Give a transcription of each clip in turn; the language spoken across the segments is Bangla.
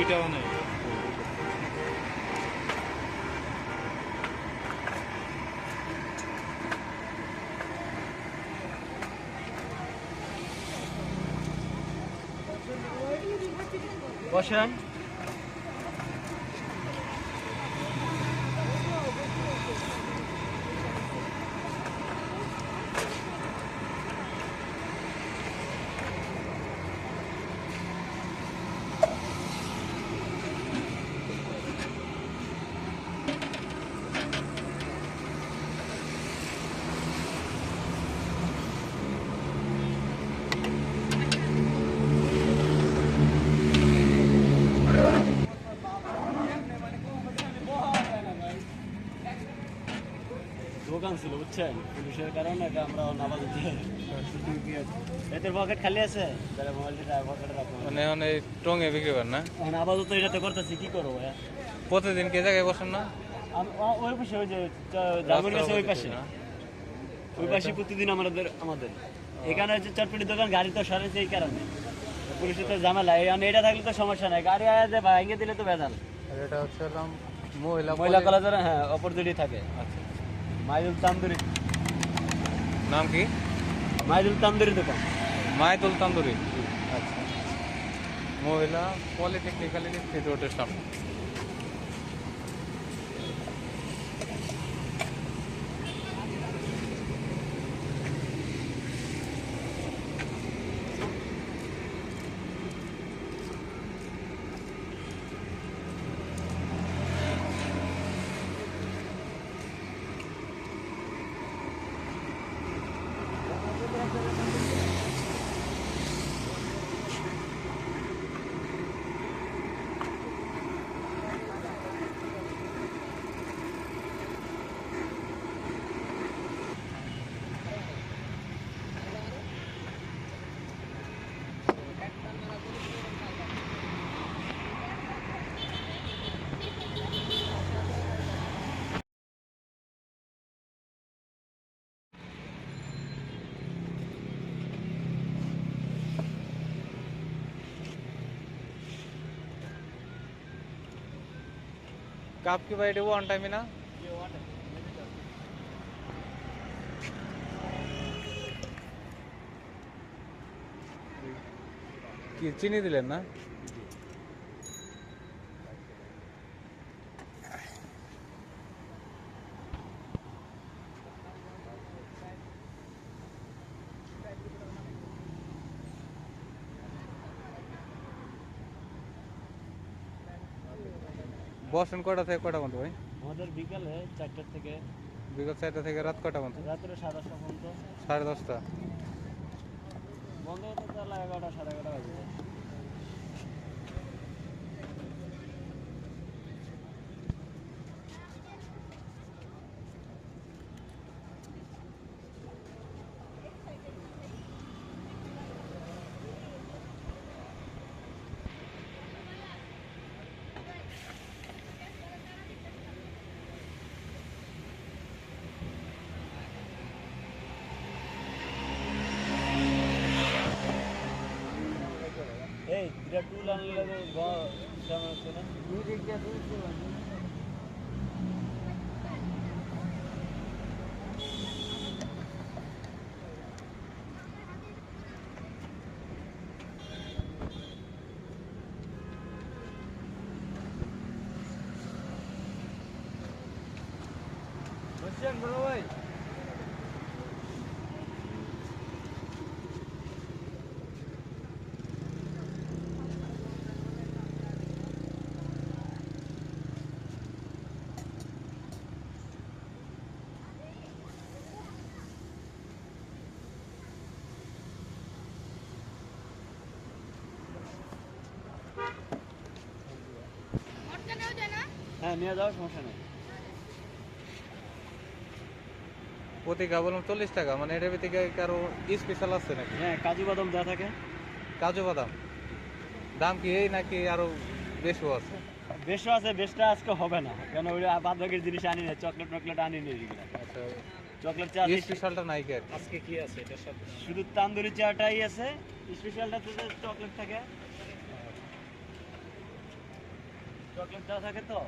দুইটাও নেই। বসেন। দোকান ছিল বুঝছেন, পুলিশের কারণে আমরা নামাজ এতে পকেট খালি আছে, তাহলে মোবাইলটা পকেটে রাখবো। মানে এখন এই টঙে বিক্রি করেন না? আপাতত এটাতে করতেছি, কি করবো ভাইয়া? প্রতিদিন কে জায়গায় বসেন না? ওই পাশে, ওই যে জার্মান গেছে ওই পাশে, ওই পাশে প্রতিদিন আমাদের এখানে হচ্ছে চটপটির দোকান, গাড়ি তো সরেছে এই কারণে। পুলিশের তো ঝামেলা, এটা থাকলে তো সমস্যা নাই, গাড়ি আয়া যে ভেঙে দিলে তো ভেজাল। এটা হচ্ছে মহিলা কলেজের, হ্যাঁ অপরদিকে থাকে। আচ্ছা, মাইদুল তান্দুরি। নাম কি? মাইদুল তান্দুরি দোকান। মাইদুল তান্দুরি। আচ্ছা, মহিলা পলিটেকনিক্যাল ইনস্টিটিউটের সামনে। কাপ কি ভাই এটা ওয়ান টাইমে না? কি চিনি দিলেন না? বসেন কয়টা থেকে কয়টা পর্যন্ত ভাই? আমাদের বিকালে 4টা থেকে বিকাল 4টা থেকে রাত কয়টা পর্যন্ত? রাত্রে 10:30 পর্যন্ত। 10:30টা। বন্ধ হতে তাহলে 11টা 11:30 বাজে যায়। এই দুটা টুল আনলে কেমন হচ্ছে না? বুঝছেন বড় ভাই? হ্যাঁ নিয়ে যাও, সমস্যা নেই। প্রতি গা বললাম 40 টাকা, মানে এটার ভিতরে কারো স্পেশাল আছে নাকি? হ্যাঁ কাজু বাদাম দেওয়া থাকে। কাজু বাদাম দাম কি এই নাকি আরো বেশিও আছে? বেশও আছে, বেশটা আজকে হবে না, কেন ওই বাদ বাকির জিনিস আনি না, চকলেট টকলেট আনি না এগুলো। আচ্ছা, চকলেট চা স্পেশালটা নাই কি? আজকে কি আছে এটার সাথে? শুধু তান্দুরি চাটাই আছে, স্পেশালটাতে চকলেট থাকে। চকলেট দেওয়া থাকে তো।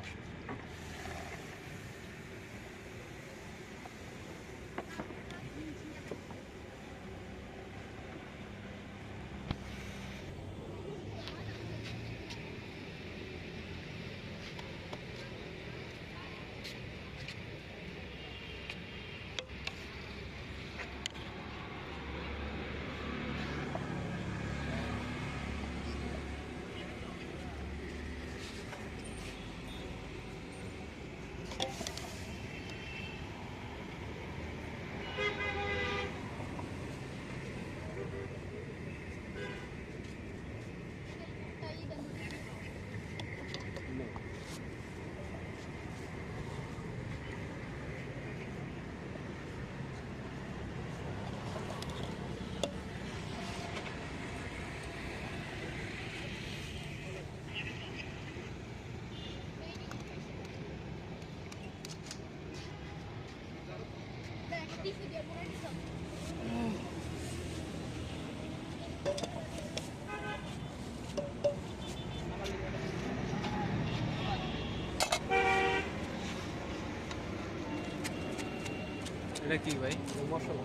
এটা কি ভাই? মশলা।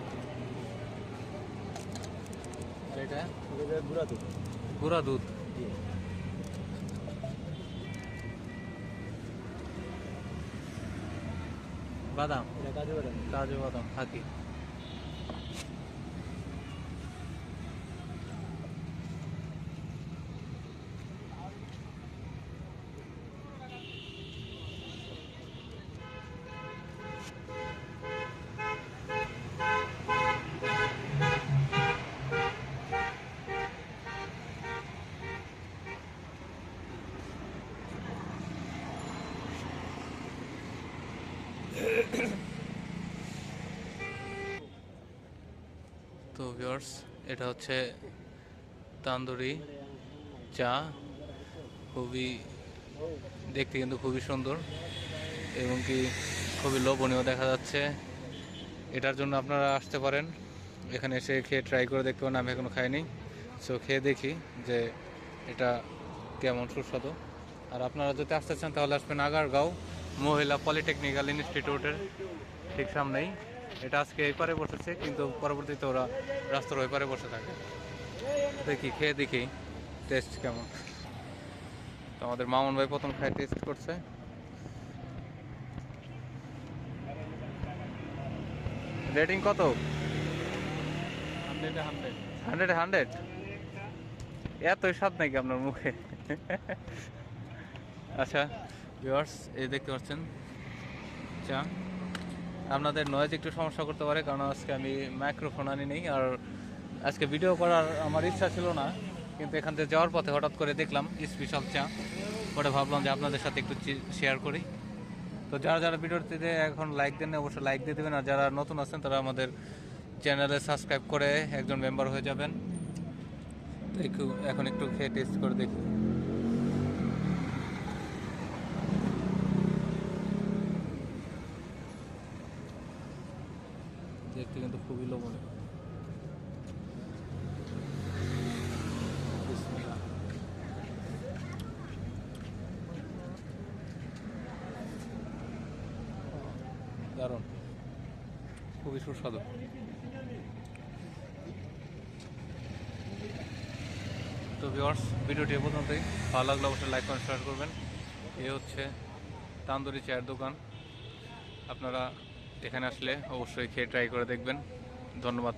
আর এটা গুঁড়া দুধ। গুঁড়া দুধ। বাদাম, কাজু বাদাম। কাজু বাদাম থাকি। তো ভিউয়ার্স, এটা হচ্ছে তান্দুরি চা। খুবই দেখতে কিন্তু খুবই সুন্দর এবং কি খুবই লোভনীয় দেখা যাচ্ছে। এটার জন্য আপনারা আসতে পারেন, এখানে এসে খেয়ে ট্রাই করে দেখতে পারেন। আমি এখনো খাইনি, সো খেয়ে দেখি যে এটা কেমন সুস্বাদু। আর আপনারা যদি আসতে চান তাহলে আসবেন আগারগাঁও মহিলা পলিটেকনিক্যাল ইনস্টিটিউটের ঠিক সামনেই। এটা আজকে এই পারে বসেছে, কিন্তু পরবর্তীতে ওরা রাস্তার ওই পারে বসে থাকে। দেখি খেয়ে দেখি টেস্ট কেমন। তো আমাদের মামুন ভাই প্রথম খাই টেস্ট করছে। রেটিং কত? 100 100। এতই স্বাদ নাকি আপনার মুখে? আচ্ছা ভিউয়ার্স, এই দেখতে পাচ্ছেন চা। আপনাদের নয়েজ একটু সমস্যা করতে পারে, কারণ আজকে আমি মাইক্রোফোন আনি নেই। আর আজকে ভিডিও করার আমার ইচ্ছা ছিল না, কিন্তু এখান থেকে যাওয়ার পথে হঠাৎ করে দেখলাম স্পেশাল চা, পরে ভাবলাম যে আপনাদের সাথে একটু শেয়ার করি। তো যারা যারা ভিডিওটিতে এখন লাইক দেন অবশ্যই লাইক দিয়ে দেবেন, আর যারা নতুন আছেন তারা আমাদের চ্যানেলে সাবস্ক্রাইব করে একজন মেম্বার হয়ে যাবেন। তো এখন একটু খেয়ে টেস্ট করে দেখি। দেখতে কিন্তু খুবই লোভনীয়। দারুণ, খুবই সুস্বাদু। তো ভিউয়ার্স, ভিডিওটি এ পর্যন্তই। ভালো লাগলে অবশ্যই লাইক কমেন্ট শেয়ার করবেন। এই হচ্ছে তান্দুরি চায়ের দোকান। আপনারা এখানে আসলে অবশ্যই খেয়ে ট্রাই করে দেখবেন। ধন্যবাদ।